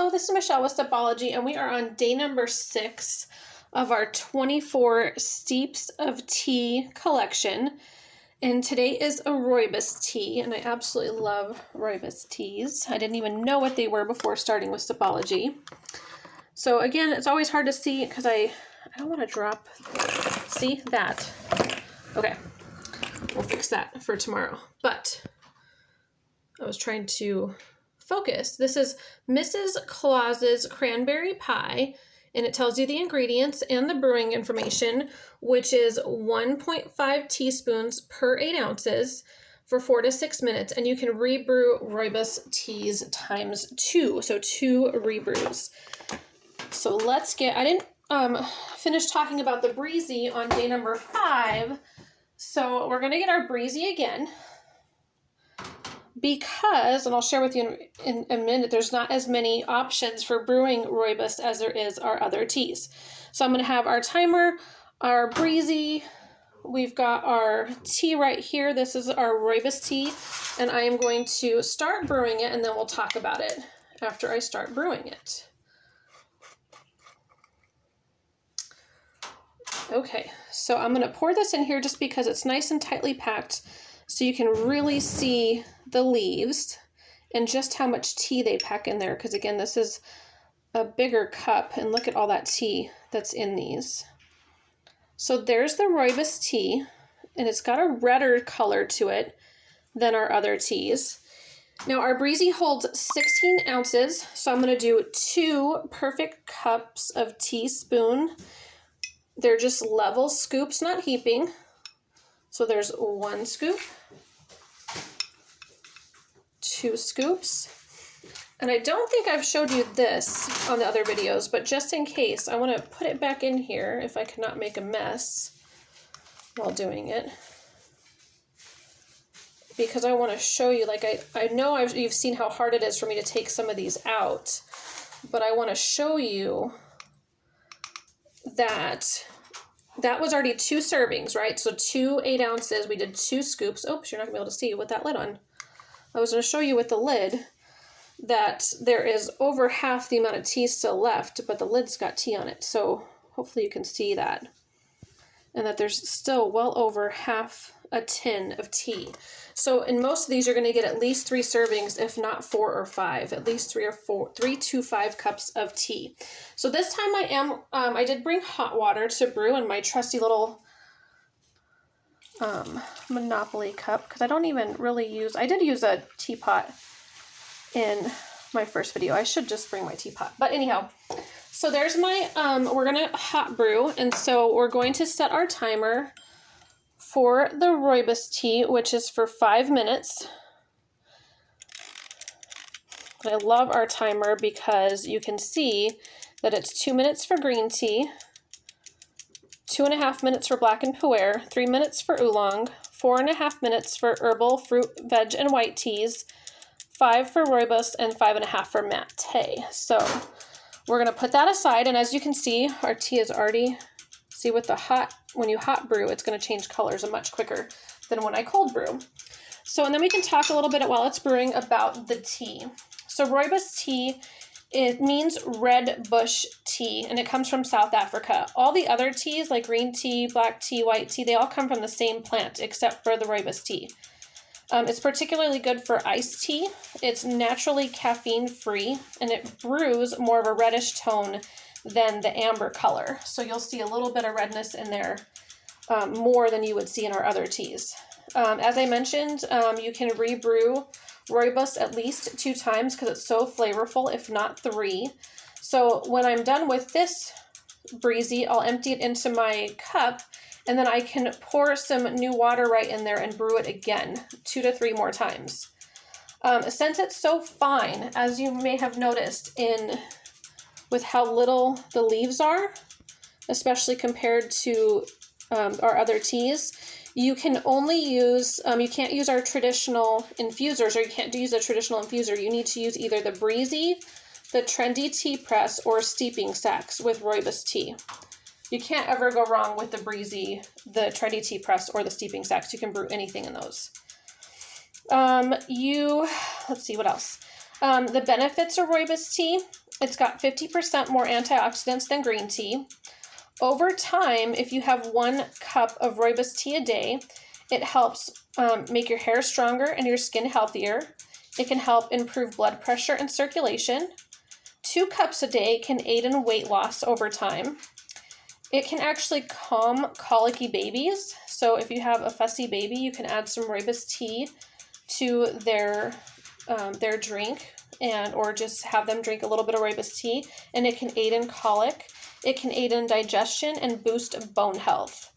Hello, this is Michelle with Sipology, and we are on day number 6 of our 24 Steeps of Tea collection. And today is a rooibos tea, and I absolutely love rooibos teas. I didn't even know what they were before starting with Sipology. So again, it's always hard to see because I don't want to drop. See that? Okay, we'll fix that for tomorrow. But I was trying to focus. This is Mrs. Claus's cranberry pie, and it tells you the ingredients and the brewing information, which is 1.5 teaspoons per 8 ounces for 4 to 6 minutes, and you can rebrew rooibos teas times 2, so 2 rebrews. So let's get, I didn't finish talking about the breezy on day number 5, so we're gonna get our breezy again. Because, and I'll share with you in a minute, there's not as many options for brewing rooibos as there is our other teas. So I'm going to have our timer, our breezy, we've got our tea right here. This is our rooibos tea, and I am going to start brewing it, and then we'll talk about it after I start brewing it. Okay, so I'm going to pour this in here just because it's nice and tightly packed, so you can really see the leaves and just how much tea they pack in there. Because again, this is a bigger cup, and look at all that tea that's in these. So there's the rooibos tea, and it's got a redder color to it than our other teas. Now our breezy holds 16 ounces, so I'm going to do 2 perfect cups of teaspoon. They're just level scoops, not heaping. So there's 1 scoop, 2 scoops, and I don't think I've showed you this on the other videos, but just in case, I want to put it back in here if I cannot make a mess while doing it, because I want to show you, like I know you've seen how hard it is for me to take some of these out, but I want to show you that was already 2 servings, right? So 2 8 ounces, we did 2 scoops. Oops, you're not gonna be able to see with that lid on. I was gonna show you with the lid that there is over half the amount of tea still left, but the lid's got tea on it. So hopefully you can see that. And that there's still well over half a tin of tea. So in most of these, you're gonna get at least 3 servings, if not 4 or 5, at least 3 to 5 cups of tea. So this time I did bring hot water to brew in my trusty little Monopoly cup, because I don't even really use, I did use a teapot in my first video. I should just bring my teapot. But anyhow, so there's my, we're gonna hot brew, and so we're going to set our timer for the rooibos tea, which is for 5 minutes. I love our timer because you can see that it's 2 minutes for green tea, 2.5 minutes for black and pu'er, 3 minutes for oolong, 4.5 minutes for herbal, fruit, veg, and white teas, 5 for rooibos, and 5.5 for mate. So we're gonna put that aside, and as you can see, our tea is already, see with the when you hot brew, it's gonna change colors much quicker than when I cold brew. So, and then we can talk a little bit while it's brewing about the tea. So rooibos tea, it means red bush tea, and it comes from South Africa. All the other teas, like green tea, black tea, white tea, they all come from the same plant, except for the rooibos tea. It's particularly good for iced tea. It's naturally caffeine-free, and it brews more of a reddish tone than the amber color. So you'll see a little bit of redness in there, more than you would see in our other teas. As I mentioned, you can rebrew rooibos at least 2 times because it's so flavorful, if not 3. So when I'm done with this breezy, I'll empty it into my cup, and then I can pour some new water right in there and brew it again 2 to 3 more times. Since it's so fine, as you may have noticed with how little the leaves are, especially compared to our other teas, you can only use, you can't use our traditional infusers, or you can't use a traditional infuser. You need to use either the breezy, the trendy tea press, or steeping sacks with rooibos tea. You can't ever go wrong with the breezy, the trendy tea press, or the steeping sacks. You can brew anything in those. Let's see what else. The benefits of rooibos tea, it's got 50% more antioxidants than green tea. Over time, if you have 1 cup of rooibos tea a day, it helps make your hair stronger and your skin healthier. It can help improve blood pressure and circulation. 2 cups a day can aid in weight loss over time. It can actually calm colicky babies. So if you have a fussy baby, you can add some rooibos tea to their drink, or just have them drink a little bit of rooibos tea, and it can aid in colic. It can aid in digestion and boost bone health.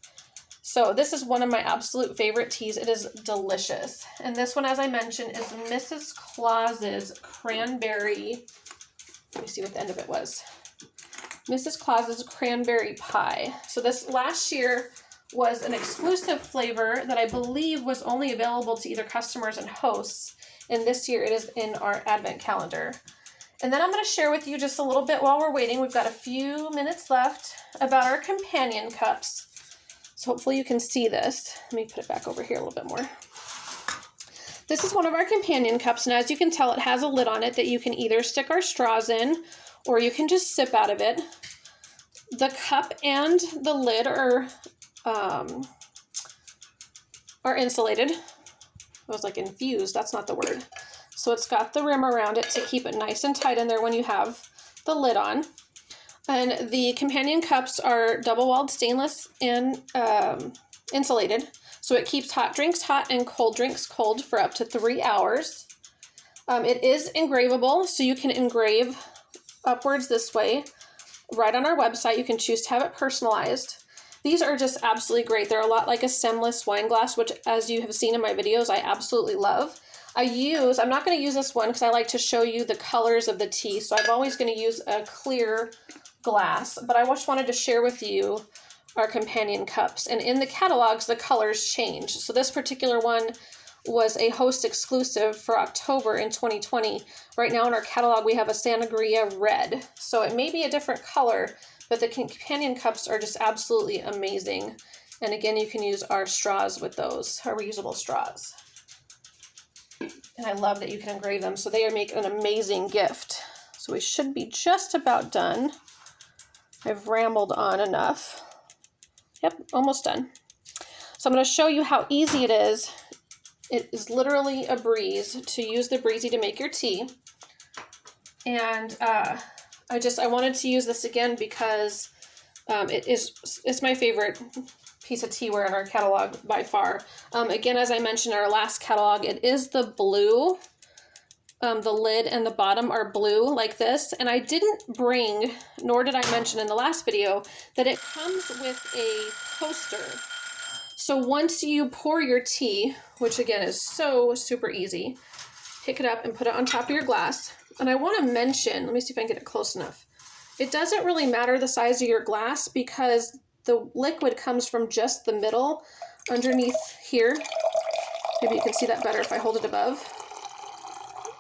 So this is one of my absolute favorite teas. It is delicious. And this one, as I mentioned, is Mrs. Claus's Cranberry. Let me see what the end of it was. Mrs. Claus's Cranberry Pie. So this last year was an exclusive flavor that I believe was only available to either customers and hosts. And this year it is in our advent calendar. And then I'm going to share with you just a little bit while we're waiting. We've got a few minutes left about our companion cups. So hopefully you can see this. Let me put it back over here a little bit more. This is one of our companion cups, and as you can tell, it has a lid on it that you can either stick our straws in, or you can just sip out of it. The cup and the lid are insulated. I was like infused, that's not the word. So it's got the rim around it to keep it nice and tight in there when you have the lid on. And the companion cups are double-walled stainless and insulated. So it keeps hot drinks hot and cold drinks cold for up to 3 hours. It is engravable, so you can engrave upwards this way. Right on our website, you can choose to have it personalized. These are just absolutely great. They're a lot like a stemless wine glass, which, as you have seen in my videos, I absolutely love. I'm not going to use this one because I like to show you the colors of the tea, so I'm always going to use a clear glass, but I just wanted to share with you our companion cups. And in the catalogs, the colors change. So this particular one was a host exclusive for October in 2020. Right now in our catalog, we have a Sangria red. So it may be a different color, but the companion cups are just absolutely amazing. And again, you can use our straws with those, our reusable straws. And I love that you can engrave them. So they make an amazing gift. So we should be just about done. I've rambled on enough. Yep, almost done. So I'm going to show you how easy it is. It is literally a breeze to use the breezy to make your tea. And I wanted to use this again because it's my favorite piece of teaware in our catalog by far. Again, as I mentioned in our last catalog, it is the blue. The lid and the bottom are blue like this. And I didn't bring, nor did I mention in the last video, that it comes with a coaster. So once you pour your tea, which again is so super easy, pick it up and put it on top of your glass. And I want to mention, let me see if I can get it close enough. It doesn't really matter the size of your glass because the liquid comes from just the middle underneath here. Maybe you can see that better if I hold it above.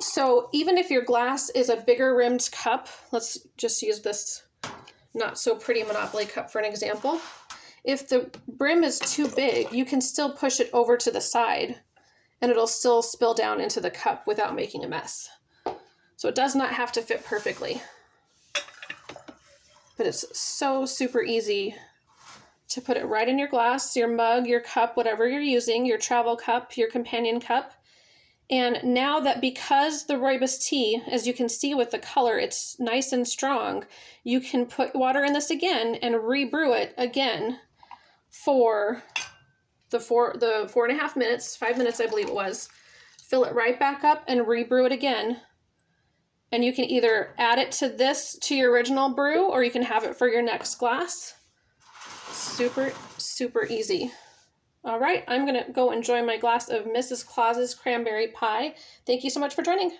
So even if your glass is a bigger rimmed cup, let's just use this not so pretty Monopoly cup for an example. If the brim is too big, you can still push it over to the side and it'll still spill down into the cup without making a mess. So it does not have to fit perfectly. But it's so super easy to put it right in your glass, your mug, your cup, whatever you're using, your travel cup, your companion cup. And now that because the rooibos tea, as you can see with the color, it's nice and strong, you can put water in this again and rebrew it again for the 4.5 minutes, 5 minutes I believe it was. Fill it right back up and rebrew it again. And you can either add it to your original brew, or you can have it for your next glass. Super, super easy. All right, I'm going to go enjoy my glass of Mrs. Claus's Cranberry Pie. Thank you so much for joining.